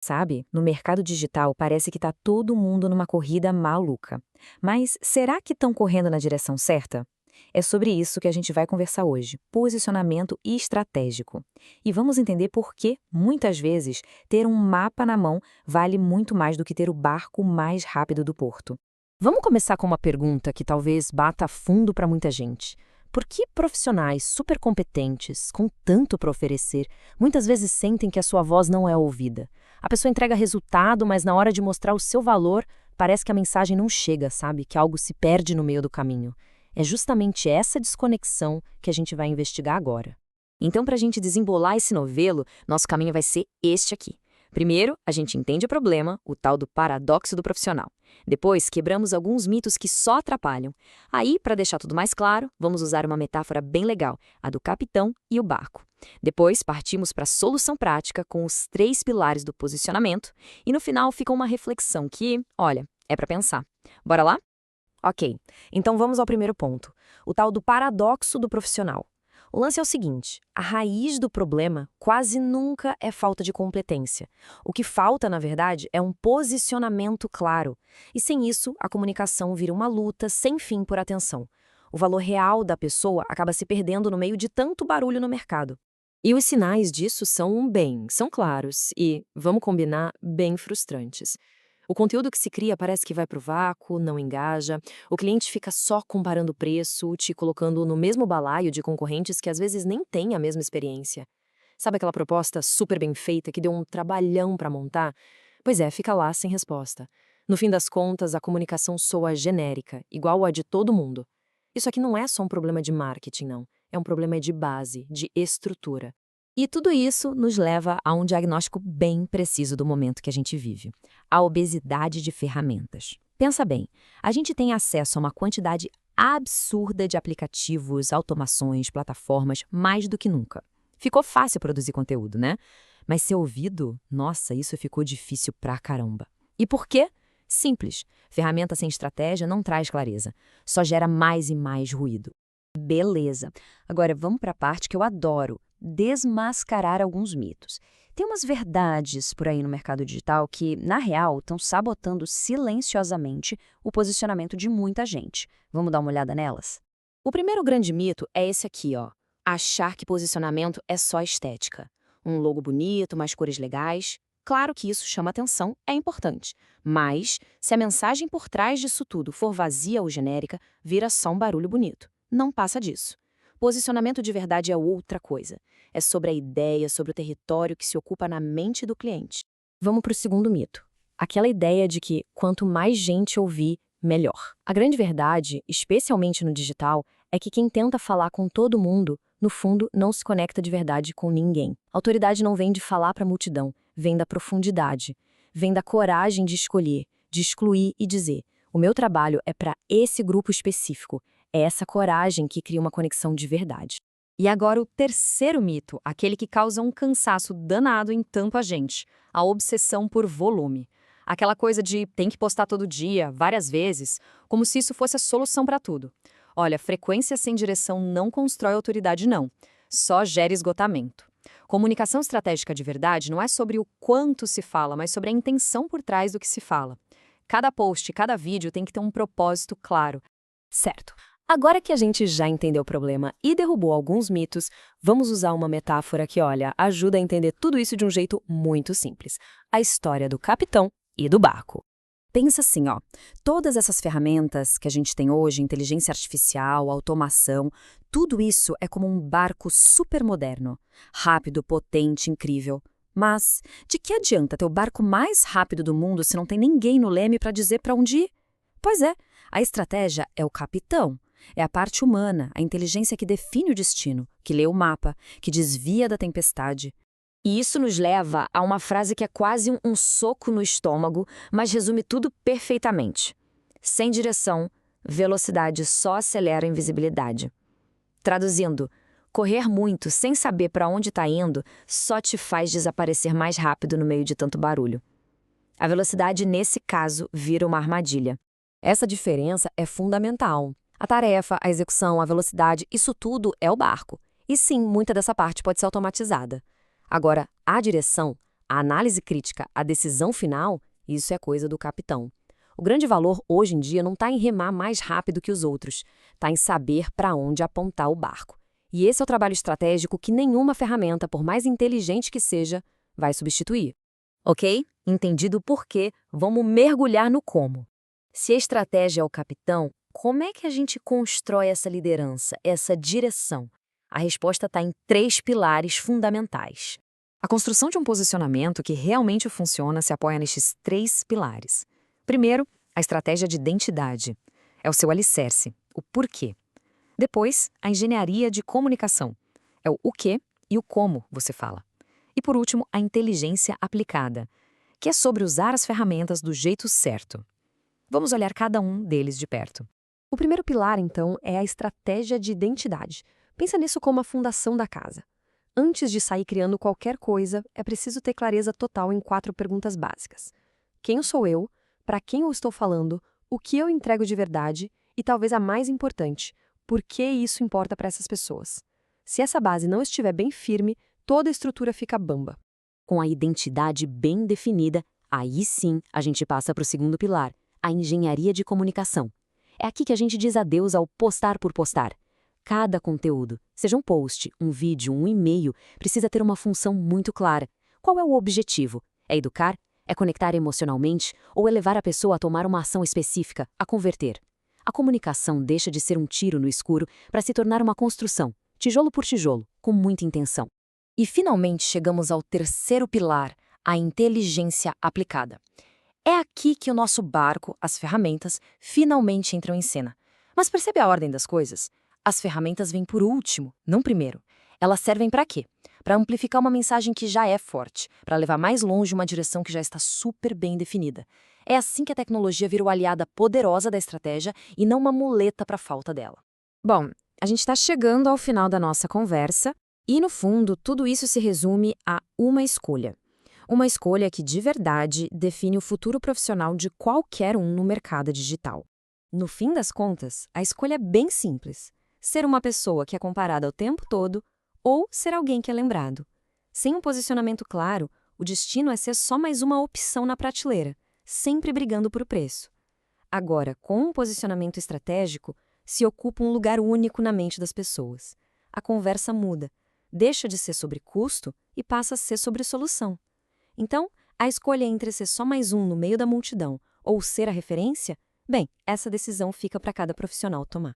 Sabe, no mercado digital parece que está todo mundo numa corrida maluca. Mas será que estão correndo na direção certa? É sobre isso que a gente vai conversar hoje, posicionamento estratégico. E vamos entender por que, muitas vezes, ter um mapa na mão vale muito mais do que ter o barco mais rápido do porto. Vamos começar com uma pergunta que talvez bata fundo para muita gente. Por que profissionais super competentes, com tanto para oferecer, muitas vezes sentem que a sua voz não é ouvida? A pessoa entrega resultado, mas na hora de mostrar o seu valor, parece que a mensagem não chega, sabe? Que algo se perde no meio do caminho. É justamente essa desconexão que a gente vai investigar agora. Então, para a gente desembolar esse novelo, nosso caminho vai ser este aqui. Primeiro, a gente entende o problema, o tal do paradoxo do profissional. Depois, quebramos alguns mitos que só atrapalham. Aí, para deixar tudo mais claro, vamos usar uma metáfora bem legal, a do capitão e o barco. Depois, partimos para a solução prática com os 3 pilares do posicionamento e no final fica uma reflexão que, olha, é para pensar. Bora lá? Ok, então vamos ao primeiro ponto, o tal do paradoxo do profissional. O lance é o seguinte: a raiz do problema quase nunca é falta de competência. O que falta, na verdade, é um posicionamento claro. E sem isso, a comunicação vira uma luta sem fim por atenção. O valor real da pessoa acaba se perdendo no meio de tanto barulho no mercado. E os sinais disso são claros e, vamos combinar, bem frustrantes. O conteúdo que se cria parece que vai para o vácuo, não engaja, o cliente fica só comparando o preço, te colocando no mesmo balaio de concorrentes que às vezes nem têm a mesma experiência. Sabe aquela proposta super bem feita que deu um trabalhão para montar? Pois é, fica lá sem resposta. No fim das contas, a comunicação soa genérica, igual a de todo mundo. Isso aqui não é só um problema de marketing, não. É um problema de base, de estrutura. E tudo isso nos leva a um diagnóstico bem preciso do momento que a gente vive: a obesidade de ferramentas. Pensa bem, a gente tem acesso a uma quantidade absurda de aplicativos, automações, plataformas, mais do que nunca. Ficou fácil produzir conteúdo, né? Mas ser ouvido, nossa, isso ficou difícil pra caramba. E por quê? Simples. Ferramenta sem estratégia não traz clareza, só gera mais e mais ruído. Beleza. Agora vamos para a parte que eu adoro: desmascarar alguns mitos. Tem umas verdades por aí no mercado digital que, na real, estão sabotando silenciosamente o posicionamento de muita gente. Vamos dar uma olhada nelas? O primeiro grande mito é esse aqui, ó: achar que posicionamento é só estética. Um logo bonito, mais cores legais. Claro que isso chama atenção, é importante. Mas, se a mensagem por trás disso tudo for vazia ou genérica, vira só um barulho bonito. Não passa disso. Posicionamento de verdade é outra coisa. É sobre a ideia, sobre o território que se ocupa na mente do cliente. Vamos para o segundo mito. Aquela ideia de que quanto mais gente ouvir, melhor. A grande verdade, especialmente no digital, é que quem tenta falar com todo mundo, no fundo, não se conecta de verdade com ninguém. Autoridade não vem de falar para a multidão, vem da profundidade. Vem da coragem de escolher, de excluir e dizer: o meu trabalho é para esse grupo específico. É essa coragem que cria uma conexão de verdade. E agora o terceiro mito, aquele que causa um cansaço danado em tanta gente: a obsessão por volume. Aquela coisa de tem que postar todo dia, várias vezes, como se isso fosse a solução para tudo. Olha, frequência sem direção não constrói autoridade, não. Só gera esgotamento. Comunicação estratégica de verdade não é sobre o quanto se fala, mas sobre a intenção por trás do que se fala. Cada post, cada vídeo tem que ter um propósito claro. Certo. Agora que a gente já entendeu o problema e derrubou alguns mitos, vamos usar uma metáfora que, olha, ajuda a entender tudo isso de um jeito muito simples: a história do capitão e do barco. Pensa assim, ó: todas essas ferramentas que a gente tem hoje, inteligência artificial, automação, tudo isso é como um barco super moderno, rápido, potente, incrível. Mas de que adianta ter o barco mais rápido do mundo se não tem ninguém no leme para dizer para onde ir? Pois é, a estratégia é o capitão. É a parte humana, a inteligência que define o destino, que lê o mapa, que desvia da tempestade. E isso nos leva a uma frase que é quase um soco no estômago, mas resume tudo perfeitamente: sem direção, velocidade só acelera a invisibilidade. Traduzindo, correr muito sem saber para onde está indo só te faz desaparecer mais rápido no meio de tanto barulho. A velocidade, nesse caso, vira uma armadilha. Essa diferença é fundamental. A tarefa, a execução, a velocidade, isso tudo é o barco. E sim, muita dessa parte pode ser automatizada. Agora, a direção, A análise crítica, a decisão final, isso é coisa do capitão. O grande valor hoje em dia não está em remar mais rápido que os outros, está em saber para onde apontar o barco. E esse é o trabalho estratégico que nenhuma ferramenta, por mais inteligente que seja, vai substituir. Ok? Entendido o porquê, vamos mergulhar no como. Se a estratégia é o capitão, como é que a gente constrói essa liderança, essa direção? A resposta está em 3 pilares fundamentais. A construção de um posicionamento que realmente funciona se apoia nestes 3 pilares. Primeiro, a estratégia de identidade. É o seu alicerce, o porquê. Depois, a engenharia de comunicação. É o que e o como você fala. E por último, a inteligência aplicada, que é sobre usar as ferramentas do jeito certo. Vamos olhar cada um deles de perto. O primeiro pilar, então, é a estratégia de identidade. Pensa nisso como a fundação da casa. Antes de sair criando qualquer coisa, é preciso ter clareza total em 4 perguntas básicas. Quem sou eu? Para quem eu estou falando? O que eu entrego de verdade? E talvez a mais importante, por que isso importa para essas pessoas? Se essa base não estiver bem firme, toda a estrutura fica bamba. Com a identidade bem definida, aí sim a gente passa para o segundo pilar, a engenharia de comunicação. É aqui que a gente diz adeus ao postar por postar. Cada conteúdo, seja um post, um vídeo, um e-mail, precisa ter uma função muito clara. Qual é o objetivo? É educar? É conectar emocionalmente? Ou é levar a pessoa a tomar uma ação específica, a converter? A comunicação deixa de ser um tiro no escuro para se tornar uma construção, tijolo por tijolo, com muita intenção. E finalmente chegamos ao terceiro pilar, a inteligência aplicada. É aqui que o nosso barco, as ferramentas, finalmente entram em cena. Mas percebe a ordem das coisas? As ferramentas vêm por último, não primeiro. Elas servem para quê? Para amplificar uma mensagem que já é forte, para levar mais longe uma direção que já está super bem definida. É assim que a tecnologia virou aliada poderosa da estratégia e não uma muleta para a falta dela. Bom, a gente está chegando ao final da nossa conversa e, no fundo, tudo isso se resume a uma escolha. Uma escolha que, de verdade, define o futuro profissional de qualquer um no mercado digital. No fim das contas, a escolha é bem simples. Ser uma pessoa que é comparada o tempo todo ou ser alguém que é lembrado. Sem um posicionamento claro, o destino é ser só mais uma opção na prateleira, sempre brigando por preço. Agora, com um posicionamento estratégico, se ocupa um lugar único na mente das pessoas. A conversa muda, deixa de ser sobre custo e passa a ser sobre solução. Então, a escolha entre ser só mais um no meio da multidão ou ser a referência, bem, essa decisão fica para cada profissional tomar.